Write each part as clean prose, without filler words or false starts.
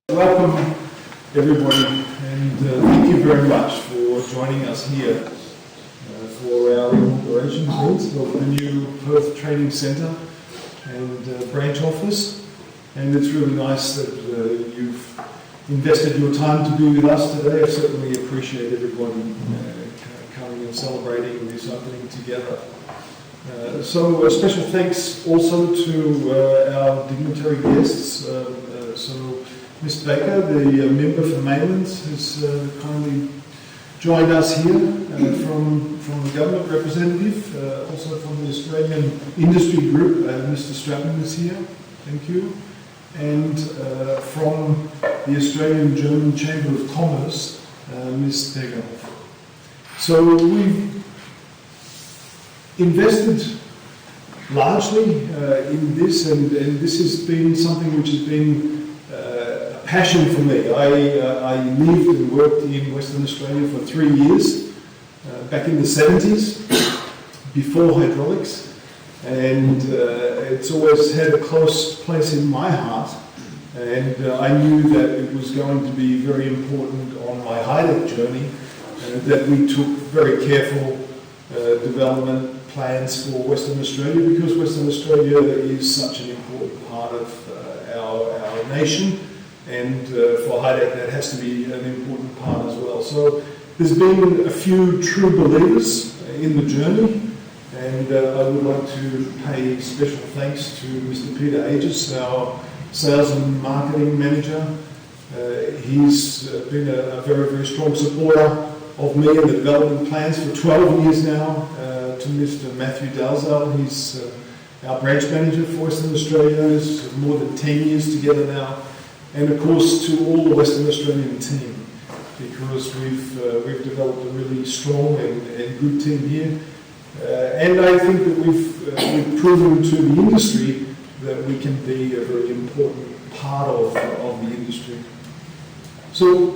Welcome everybody, and thank you very much for joining us here for our inauguration event of the new Perth Training Centre and branch office. And it's really nice that you've invested your time to be with us today. I certainly appreciate everybody coming and celebrating this opening together. So a special thanks also to our dignitary guests. Mr Baker, the member for Maylands, has kindly joined us here from the government representative, also from the Australian Industry Group. Mr Stratton is here, thank you. And from the Australian German Chamber of Commerce, Ms Tegethoff. So we've invested largely in this, and this has been something which has been passion for me. I lived and worked in Western Australia for 3 years, back in the 70s, before hydraulics, and it's always had a close place in my heart, and I knew that it was going to be very important on my HYDAC journey, that we took very careful development plans for Western Australia, because Western Australia is such an important part of our nation. And for HYDAC, that has to be an important part as well. So there's been a few true believers in the journey, and I would like to pay special thanks to Mr Peter Aegis, our sales and marketing manager. He's been a very, very strong supporter of me and the development plans for 12 years now. To Mr Matthew Dalzell, he's our branch manager for Western Australia. It's more than 10 years together now. And of course to all the Western Australian team, because we've developed a really strong and good team here. And I think that we've proven to the industry that we can be a very important part of the industry. So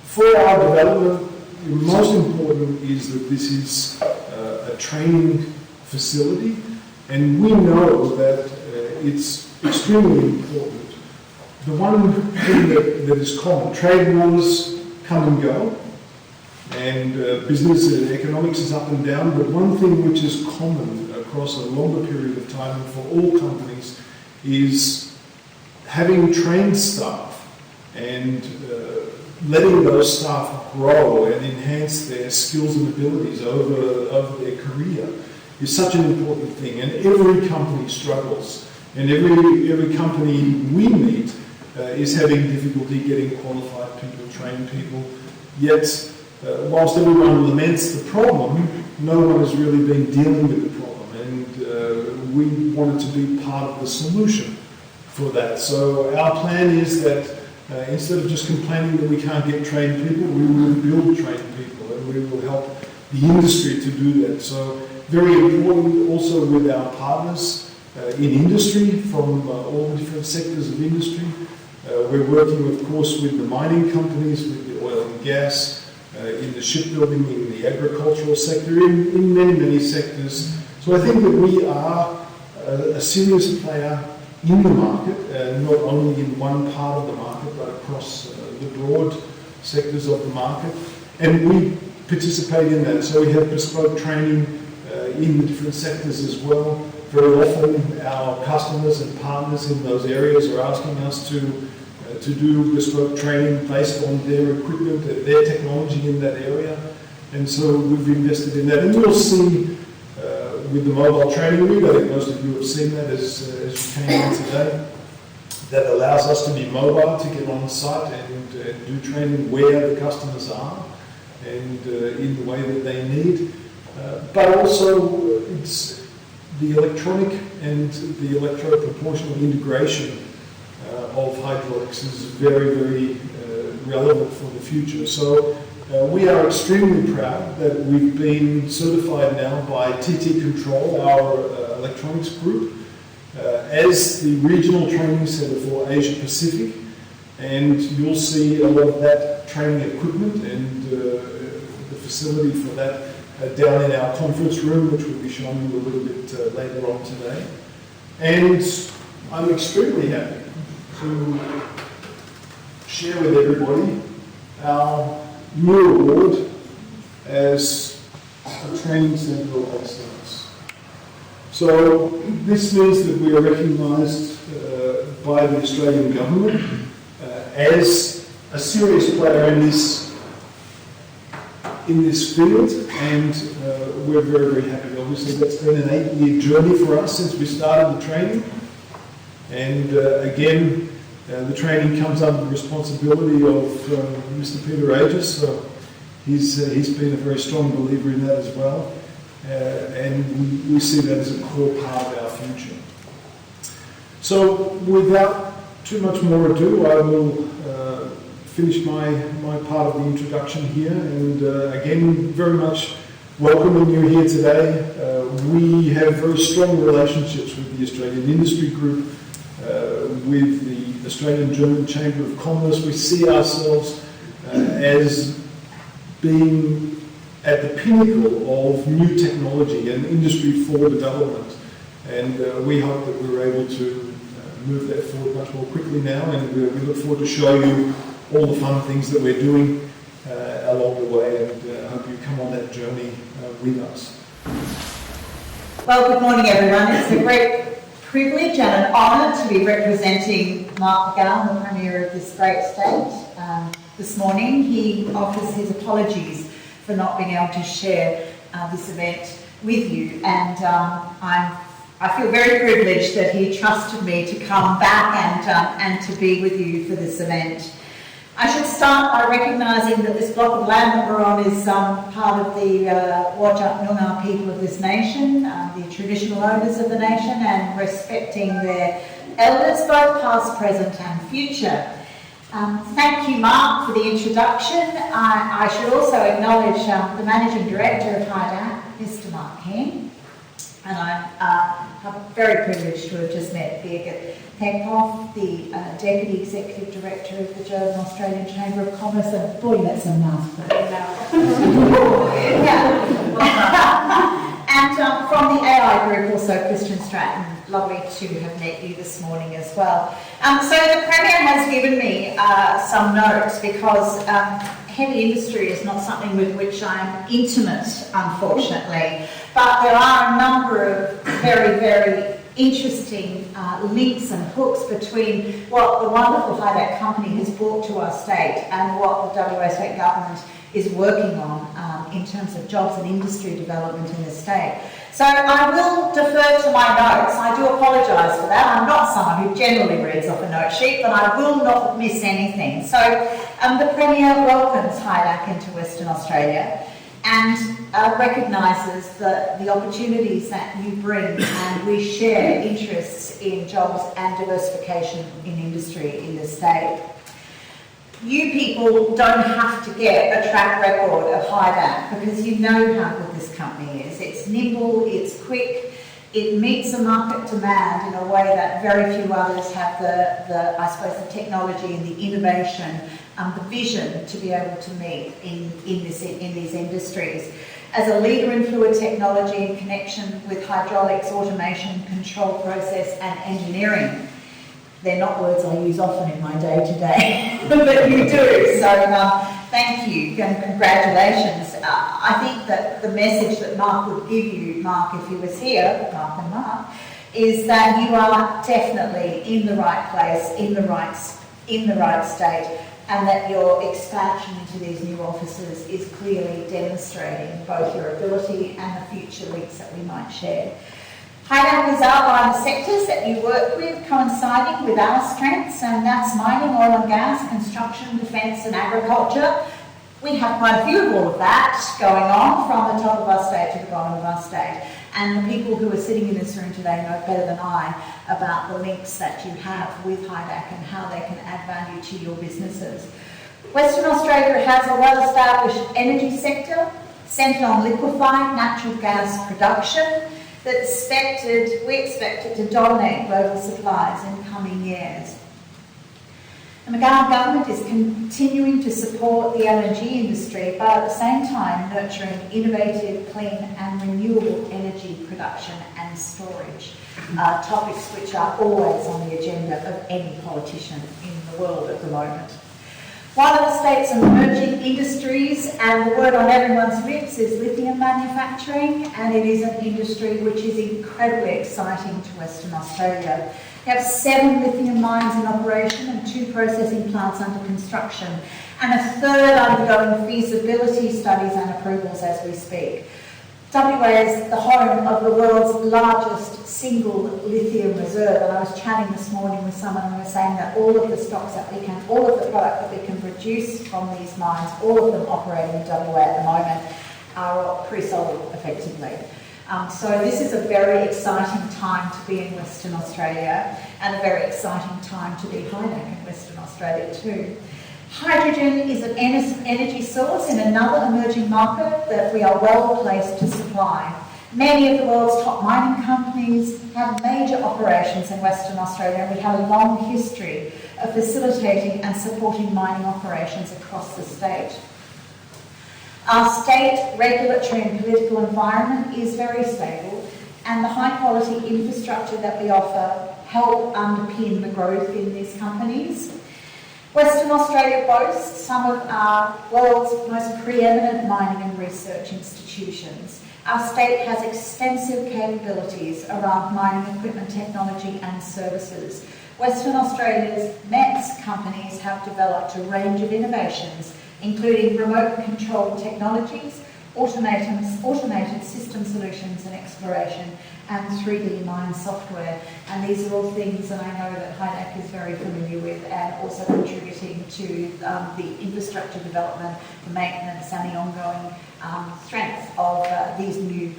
for our development, the most important is that this is a training facility, and we know that it's extremely important. The one thing that is common, trade wars come and go, and business and economics is up and down, but one thing which is common across a longer period of time for all companies is having trained staff and letting those staff grow and enhance their skills and abilities over their career is such an important thing. And every company struggles, and every company we meet is having difficulty getting qualified people, trained people. Yet, whilst everyone laments the problem, no one has really been dealing with the problem, and we wanted to be part of the solution for that. So our plan is that instead of just complaining that we can't get trained people, we will build trained people, and we will help the industry to do that. So very important also with our partners in industry from all different sectors of industry. We're working, of course, with the mining companies, with the oil and gas, in the shipbuilding, in the agricultural sector, in many, many sectors. So I think that we are a serious player in the market, not only in one part of the market, but across the broad sectors of the market. And we participate in that. So we have bespoke training in the different sectors as well. Very often our customers and partners in those areas are asking us to do bespoke training based on their equipment, their technology in that area. And so we've invested in that. And you'll see with the mobile training rig, I think most of you have seen that as you came in today, that allows us to be mobile, to get on site and do training where the customers are and in the way that they need. But also it's the electronic and the electro-proportional integration of hydraulics is very, very relevant for the future. So we are extremely proud that we've been certified now by TT Control, our electronics group, as the regional training centre for Asia Pacific. And you'll see a lot of that training equipment and the facility for that down in our conference room, which we'll be showing you a little bit later on today. And I'm extremely happy to share with everybody our new award as a training centre of excellence. So this means that we are recognised by the Australian government as a serious player in this field, and we're very, very happy. Obviously, that's been an 8-year journey for us since we started the training, and again, the training comes under the responsibility of Mr Peter Aegis, so he's been a very strong believer in that as well, and we see that as a core part of our future. So without too much more ado, I will finish my part of the introduction here, and again, very much welcoming you here today. We have very strong relationships with the Australian Industry Group, with the Australian German Chamber of Commerce. We see ourselves as being at the pinnacle of new technology and Industry 4 development, and we hope that we're able to move that forward much more quickly now, and we look forward to show you all the fun things that we're doing along the way, and hope you come on that journey with us. Well, good morning everyone. It's a great privilege and an honour to be representing Mark McGowan, the Premier of this great state, this morning. He offers his apologies for not being able to share this event with you, and I feel very privileged that he trusted me to come back and to be with you for this event. I should start by recognising that this block of land that we're on is part of the Whadjuk Noongar people of this nation, the traditional owners of the nation, and respecting their elders, both past, present and future. Thank you, Mark, for the introduction. I should also acknowledge the Managing Director of HYDAC, Mr Mark King, and I'm very privileged to have just met Birgit Tegethoff, the Deputy Executive Director of the German Australian Chamber of Commerce, and boy, that's a mouthful. And from the AI Group, also Kristian Stratton. Lovely to have met you this morning as well. So the Premier has given me some notes, because heavy industry is not something with which I'm intimate, unfortunately, but there are a number of very, very interesting links and hooks between what the wonderful HYDAC company has brought to our state and what the WA state government is working on in terms of jobs and industry development in the state. So I will defer to my notes. I do apologise for that. I'm not someone who generally reads off a note sheet, but I will not miss anything. So the Premier welcomes HYDAC into Western Australia and recognises the opportunities that you bring, and we share interests in jobs and diversification in industry in the state. You people don't have to get a track record of HYDAC, because you know how good this company is. It's nimble, it's quick, it meets the market demand in a way that very few others have I suppose, the technology and the innovation, the vision to be able to meet in these industries. As a leader in fluid technology in connection with hydraulics, automation, control process and engineering. They're not words I use often in my day-to-day, but you do. So thank you and congratulations. I think that the message that Mark would give you, Mark, if he was here, Mark and Mark, is that you are definitely in the right place, in the right state, and that your expansion into these new offices is clearly demonstrating both your ability and the future links that we might share. HYDAC has outlined the sectors that you work with, coinciding with our strengths, and that's mining, oil and gas, construction, defence and agriculture. We have quite a few of all of that going on, from the top of our state to the bottom of our state. And the people who are sitting in this room today know better than I about the links that you have with HYDAC and how they can add value to your businesses. Western Australia has a well-established energy sector centred on liquefied natural gas production we expect it to dominate global supplies in coming years. The McGowan government is continuing to support the LNG industry, but at the same time nurturing innovative, clean and renewable energy production and storage, topics which are always on the agenda of any politician in the world at the moment. One of the state's emerging industries, and the word on everyone's lips, is lithium manufacturing, and it is an industry which is incredibly exciting to Western Australia. We have 7 lithium mines in operation and 2 processing plants under construction, and a third undergoing feasibility studies and approvals as we speak. WA is the home of the world's largest single lithium reserve, and I was chatting this morning with someone and we were saying that all of the stocks that we can, all of the product that we can produce from these mines, all of them operating in WA at the moment, are pre-sold effectively. So this is a very exciting time to be in Western Australia, and a very exciting time to be HYDAC in Western Australia too. Hydrogen is an energy source in another emerging market that we are well placed to supply. Many of the world's top mining companies have major operations in Western Australia, and we have a long history of facilitating and supporting mining operations across the state. Our state regulatory and political environment is very stable, and the high quality infrastructure that we offer help underpin the growth in these companies. Western Australia boasts some of our world's most preeminent mining and research institutions. Our state has extensive capabilities around mining equipment technology and services. Western Australia's METS companies have developed a range of innovations, including remote controlled technologies, automated system solutions and exploration, and 3D mine software. And these are all things that I know that HYDAC is very familiar with, and also contributing to the infrastructure development, the maintenance and the ongoing strength of these new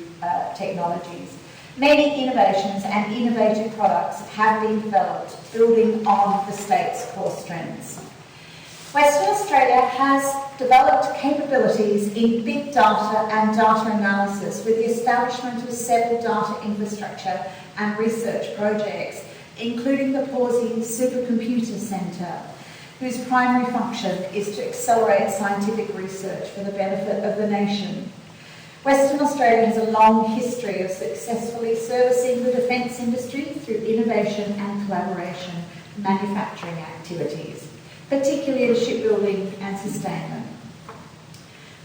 technologies. Many innovations and innovative products have been developed, building on the state's core strengths. Western Australia has developed capabilities in big data and data analysis with the establishment of several data infrastructure and research projects, including the Pawsey Supercomputer Centre, whose primary function is to accelerate scientific research for the benefit of the nation. Western Australia has a long history of successfully servicing the defence industry through innovation and collaboration manufacturing activities, particularly in shipbuilding and sustainment.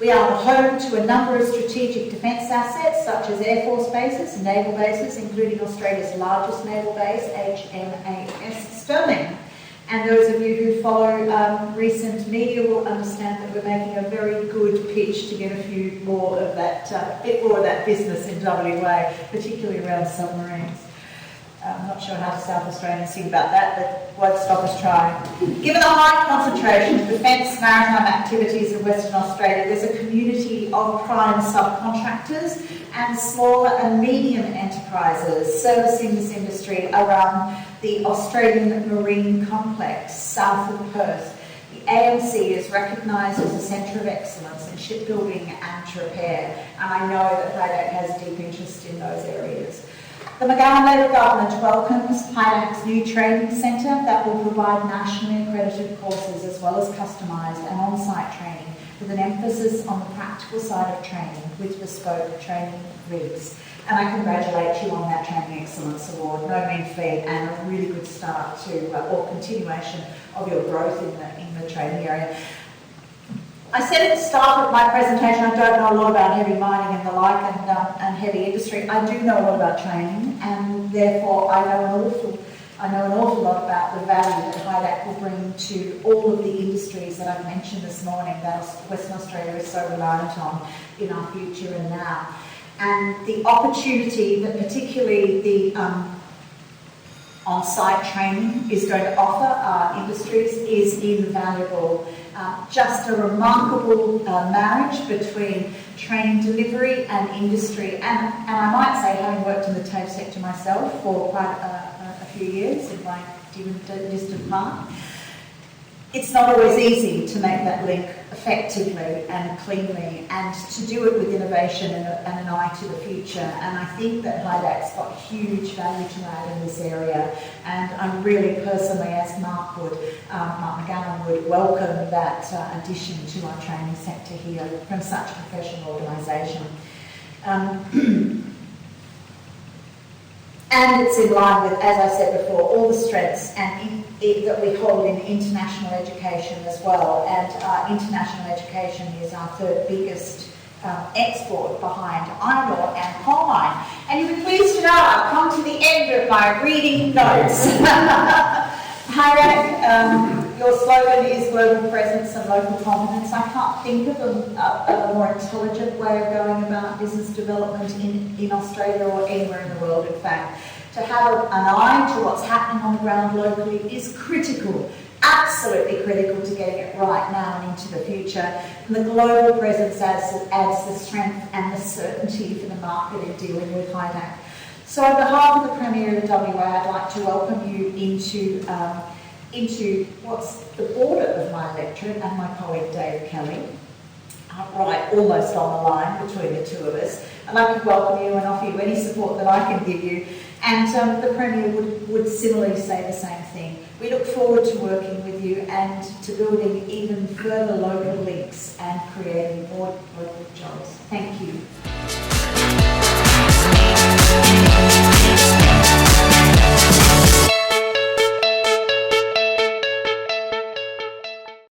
We are the home to a number of strategic defence assets, such as Air Force bases and naval bases, including Australia's largest naval base, HMAS Stirling. And those of you who follow recent media will understand that we're making a very good pitch to get a few more of that, bit more of that business in WA, particularly around submarines. I'm not sure how the South Australians think about that, but won't stop us trying. Given the high concentration of defence maritime activities in Western Australia, there's a community of prime subcontractors and smaller and medium enterprises servicing this industry around the Australian Marine Complex, south of Perth. The AMC is recognised as a centre of excellence in shipbuilding and repair, and I know that HYDAC has deep interest in those areas. The McGowan Labor Government welcomes HYDAC's new training centre that will provide nationally accredited courses as well as customised and on-site training with an emphasis on the practical side of training with bespoke training rigs. And I congratulate you on that Training Excellence Award, no mean feat, and a really good start to, or continuation of your growth in the training area. I said at the start of my presentation I don't know a lot about heavy mining and the like and heavy industry. I do know a lot about training, and therefore I know an awful lot about the value that HYDAC will bring to all of the industries that I've mentioned this morning that Western Australia is so reliant on in our future and now. And the opportunity that particularly the on-site training is going to offer our industries is invaluable. Just a remarkable marriage between training delivery and industry. And I might say, having worked in the TAFE sector myself for quite a few years in my distant past, it's not always easy to make that link effectively and cleanly, and to do it with innovation and an eye to the future. And I think that HYDAC's got huge value to add in this area, and I'm really personally, as Mark McGowan would, welcome that addition to our training sector here from such a professional organisation. And it's in line with, as I said before, all the strengths that we hold in international education as well. And international education is our third biggest export behind iron ore and coal mine. And you'll be pleased to know I've come to the end of my reading notes. HYDAC, your slogan is global presence and local competence. I can't think of a more intelligent way of going about business development in Australia or anywhere in the world, in fact. To have an eye to what's happening on the ground locally is critical, absolutely critical to getting it right now and into the future. And the global presence adds the strength and the certainty for the market in dealing with HYDAC. So on behalf of the Premier of the WA, I'd like to welcome you into what's the border of my electorate and my colleague Dave Kelly, right almost on the line between the two of us. I'd like to welcome you and offer you any support that I can give you. And the Premier would similarly say the same thing. We look forward to working with you and to building even further local links and creating more